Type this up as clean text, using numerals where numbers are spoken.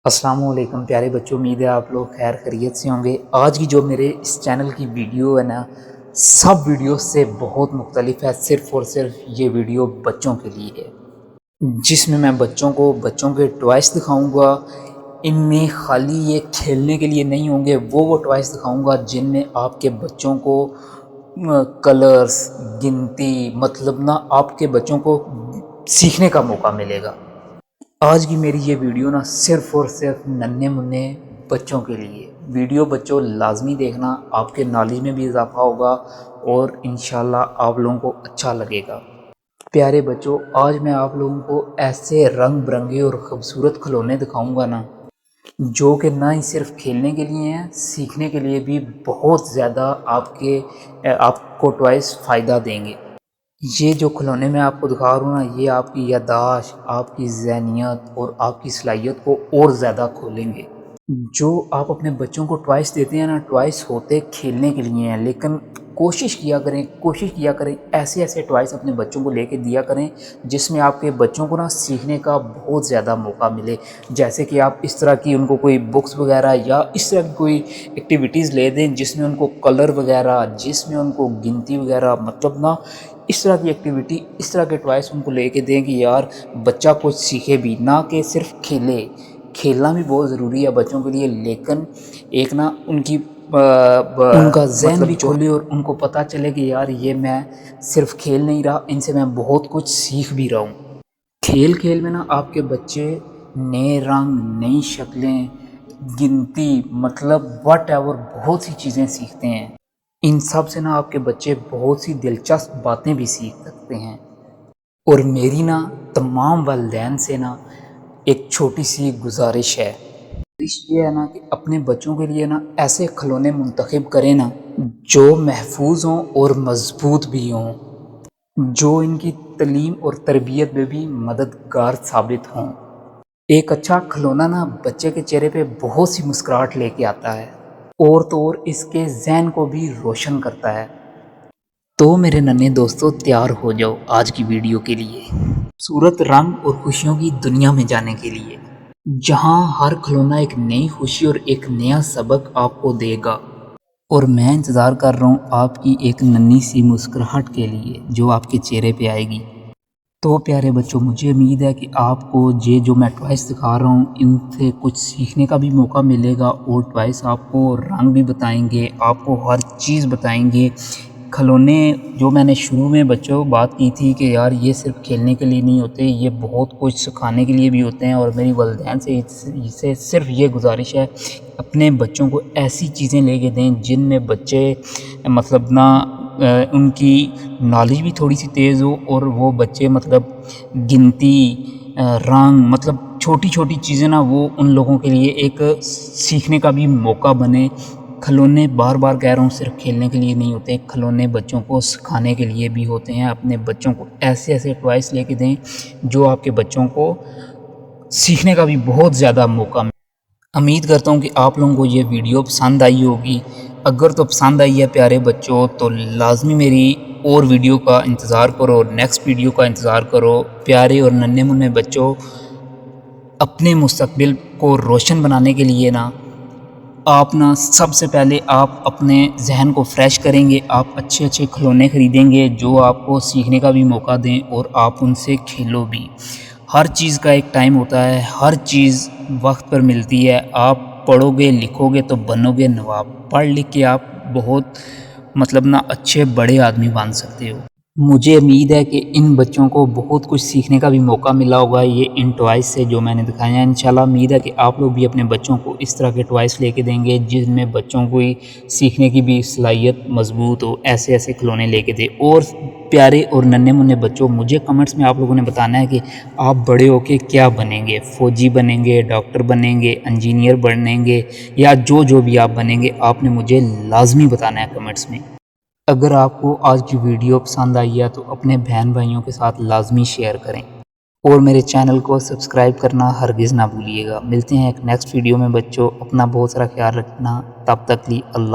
السلام علیکم پیارے بچوں، امید ہے آپ لوگ خیر خیریت سے ہوں گے۔ آج کی جو میرے اس چینل کی ویڈیو ہے نا، سب ویڈیو سے بہت مختلف ہے۔ صرف اور صرف یہ ویڈیو بچوں کے لیے ہے، جس میں میں بچوں کے ٹوائس دکھاؤں گا۔ ان میں خالی یہ کھیلنے کے لیے نہیں ہوں گے، وہ ٹوائس دکھاؤں گا جن میں آپ کے بچوں کو کلرز، گنتی، مطلب نا آپ کے بچوں کو سیکھنے کا موقع ملے گا۔ آج کی میری یہ ویڈیو نا صرف اور صرف ننھے منھے بچوں کے لیے۔ ویڈیو بچوں لازمی دیکھنا، آپ کے نالج میں بھی اضافہ ہوگا اور انشاءاللہ آپ لوگوں کو اچھا لگے گا۔ پیارے بچوں، آج میں آپ لوگوں کو ایسے رنگ برنگے اور خوبصورت کھلونے دکھاؤں گا نا، جو کہ نہ ہی صرف کھیلنے کے لیے ہیں، سیکھنے کے لیے بھی بہت زیادہ آپ کو ٹوائس فائدہ دیں گے۔ یہ جو کھلونے میں آپ کو دکھا رہا ہوں نا، یہ آپ کی یادداشت، آپ کی ذہنیت اور آپ کی صلاحیت کو اور زیادہ کھولیں گے۔ جو آپ اپنے بچوں کو ٹوائس دیتے ہیں نا، ٹوائس ہوتے کھیلنے کے لیے ہیں، لیکن کوشش کیا کریں ایسے ٹوائس اپنے بچوں کو لے کے دیا کریں جس میں آپ کے بچوں کو نا سیکھنے کا بہت زیادہ موقع ملے۔ جیسے کہ آپ اس طرح کی ان کو کوئی بکس وغیرہ یا اس طرح کی کوئی ایکٹیویٹیز لے دیں جس میں ان کو کلر وغیرہ، جس میں ان کو گنتی وغیرہ، مطلب نا اس طرح کی ایکٹیویٹی، اس طرح کے ٹوائس ان کو لے کے دیں کہ یار بچہ کچھ سیکھے بھی، نہ کہ صرف کھیلے۔ کھیلنا بھی بہت ضروری ہے بچوں کے لیے، لیکن ایک نا ان کا ذہن بھی کھولے اور ان کو پتہ چلے کہ یار یہ میں صرف کھیل نہیں رہا، ان سے میں بہت کچھ سیکھ بھی رہا ہوں۔ کھیل میں نا آپ کے بچے نئے رنگ، نئی شکلیں، گنتی، مطلب واٹ ایور بہت سی چیزیں سیکھتے ہیں۔ ان سب سے نا آپ کے بچے بہت سی دلچسپ باتیں بھی سیکھ سکتے ہیں۔ اور میری نا تمام والدین سے نا ایک چھوٹی سی گزارش ہے۔ یہ ہے نا کہ اپنے بچوں کے لیے نا ایسے کھلونے منتخب کریں نا جو محفوظ ہوں اور مضبوط بھی ہوں، جو ان کی تعلیم اور تربیت میں بھی مددگار ثابت ہوں۔ ایک اچھا کھلونا نا بچے کے چہرے پہ بہت سی مسکراہٹ لے کے آتا ہے، اور تو اور اس کے ذہن کو بھی روشن کرتا ہے۔ تو میرے ننھے دوستو، تیار ہو جاؤ آج کی ویڈیو کے لیے، خوبصورت رنگ اور خوشیوں کی دنیا میں جانے کے لیے، جہاں ہر کھلونا ایک نئی خوشی اور ایک نیا سبق آپ کو دے گا۔ اور میں انتظار کر رہا ہوں آپ کی ایک ننھی سی مسکراہٹ کے لیے جو آپ کے چہرے پہ آئے گی۔ تو پیارے بچوں، مجھے امید ہے کہ آپ کو یہ جو میں ٹوائس دکھا رہا ہوں ان سے کچھ سیکھنے کا بھی موقع ملے گا، اور ٹوائس آپ کو رنگ بھی بتائیں گے، آپ کو ہر چیز بتائیں گے۔ کھلونے جو میں نے شروع میں بچوں بات کی تھی کہ یار یہ صرف کھیلنے کے لیے نہیں ہوتے، یہ بہت کچھ سکھانے کے لیے بھی ہوتے ہیں۔ اور میری والدین سے صرف یہ گزارش ہے، اپنے بچوں کو ایسی چیزیں لے کے دیں جن میں بچے مطلب نا ان کی نالج بھی تھوڑی سی تیز ہو، اور وہ بچے مطلب گنتی، رنگ، مطلب چھوٹی چھوٹی چیزیں نا وہ ان لوگوں کے لیے ایک سیکھنے کا بھی موقع بنے۔ کھلونے بار بار کہہ رہا ہوں صرف کھیلنے کے لیے نہیں ہوتے، کھلونے بچوں کو سکھانے کے لیے بھی ہوتے ہیں۔ اپنے بچوں کو ایسے ٹوائس لے کے دیں جو آپ کے بچوں کو سیکھنے کا بھی بہت زیادہ موقع ملے۔ امید کرتا ہوں کہ آپ لوگوں کو یہ ویڈیو پسند آئی ہوگی۔ اگر تو پسند آئی ہے پیارے بچوں، تو لازمی میری اور ویڈیو کا انتظار کرو، نیکسٹ ویڈیو کا انتظار کرو۔ پیارے اور ننھے منھے بچوں، اپنے مستقبل کو روشن بنانے کے لیے نا آپ نا سب سے پہلے آپ اپنے ذہن کو فریش کریں گے، آپ اچھے کھلونے خریدیں گے جو آپ کو سیکھنے کا بھی موقع دیں اور آپ ان سے کھیلو بھی۔ ہر چیز کا ایک ٹائم ہوتا ہے، ہر چیز وقت پر ملتی ہے۔ آپ پڑھو گے، لکھو گے تو بنو گے نواب۔ پڑھ لکھ کے آپ بہت مطلب نا اچھے بڑے آدمی بن سکتے ہو۔ مجھے امید ہے کہ ان بچوں کو بہت کچھ سیکھنے کا بھی موقع ملا ہوگا یہ ان ٹوائس سے جو میں نے دکھایا ہے۔ انشاءاللہ امید ہے کہ آپ لوگ بھی اپنے بچوں کو اس طرح کے ٹوائس لے کے دیں گے جن میں بچوں کو سیکھنے کی بھی صلاحیت مضبوط ہو، ایسے کھلونے لے کے دیں۔ اور پیارے اور ننھے منھے بچوں، مجھے کمنٹس میں آپ لوگوں نے بتانا ہے کہ آپ بڑے ہو کے کیا بنیں گے، فوجی بنیں گے، ڈاکٹر بنیں گے، انجینئر بنیں گے، یا جو بھی آپ بنیں گے، آپ نے مجھے لازمی بتانا ہے کمنٹس میں۔ اگر آپ کو آج کی ویڈیو پسند آئی ہے تو اپنے بہن بھائیوں کے ساتھ لازمی شیئر کریں، اور میرے چینل کو سبسکرائب کرنا ہرگز نہ بھولیے گا۔ ملتے ہیں ایک نیکسٹ ویڈیو میں بچوں، اپنا بہت سارا خیال رکھنا، تب تک لی اللہ۔